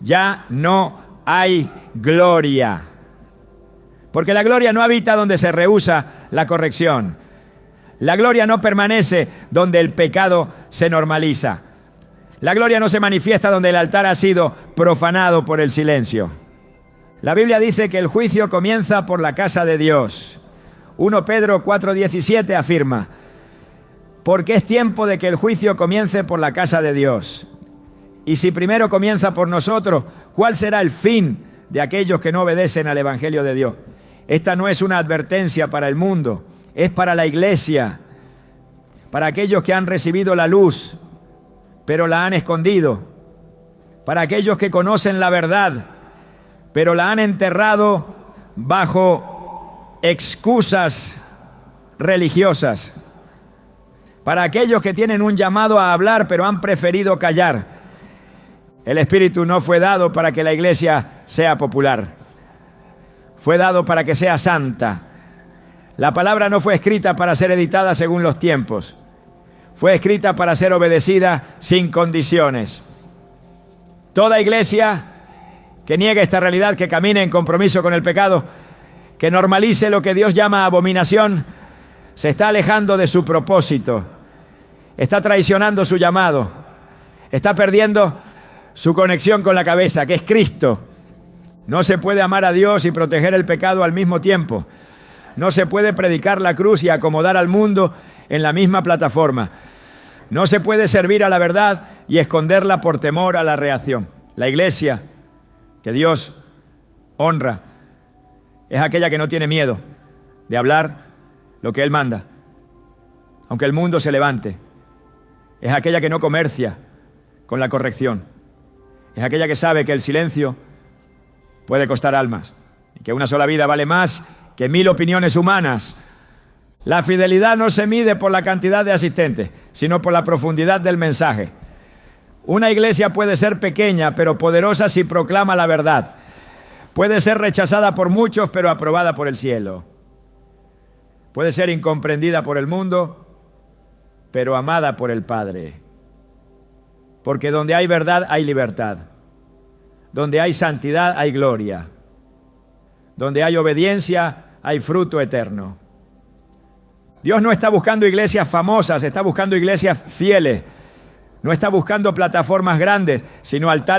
Speaker 1: ya no hay gloria. Porque la gloria no habita donde se rehúsa la corrección. La gloria no permanece donde el pecado se normaliza. La gloria no se manifiesta donde el altar ha sido profanado por el silencio. La Biblia dice que el juicio comienza por la casa de Dios. 1 Pedro 4:17 afirma, porque es tiempo de que el juicio comience por la casa de Dios. Y si primero comienza por nosotros, ¿cuál será el fin de aquellos que no obedecen al Evangelio de Dios? Esta no es una advertencia para el mundo, es para la iglesia, para aquellos que han recibido la luz, pero la han escondido, para aquellos que conocen la verdad, pero la han enterrado bajo excusas religiosas, para aquellos que tienen un llamado a hablar, pero han preferido callar. El Espíritu no fue dado para que la iglesia sea popular, fue dado para que sea santa. La palabra no fue escrita para ser editada según los tiempos. Fue escrita para ser obedecida sin condiciones. Toda iglesia que niegue esta realidad, que camine en compromiso con el pecado, que normalice lo que Dios llama abominación, se está alejando de su propósito. Está traicionando su llamado. Está perdiendo su conexión con la cabeza, que es Cristo. No se puede amar a Dios y proteger el pecado al mismo tiempo. No se puede predicar la cruz y acomodar al mundo en la misma plataforma. No se puede servir a la verdad y esconderla por temor a la reacción. La iglesia que Dios honra es aquella que no tiene miedo de hablar lo que Él manda, aunque el mundo se levante. Es aquella que no comercia con la corrección. Es aquella que sabe que el silencio puede costar almas y que una sola vida vale más que 1000 opiniones humanas. La fidelidad no se mide por la cantidad de asistentes, sino por la profundidad del mensaje. Una iglesia puede ser pequeña, pero poderosa si proclama la verdad. Puede ser rechazada por muchos, pero aprobada por el cielo. Puede ser incomprendida por el mundo, pero amada por el Padre. Porque donde hay verdad hay libertad. Donde hay santidad hay gloria. Donde hay obediencia hay fruto eterno. Dios no está buscando iglesias famosas, está buscando iglesias fieles. No está buscando plataformas grandes, sino altares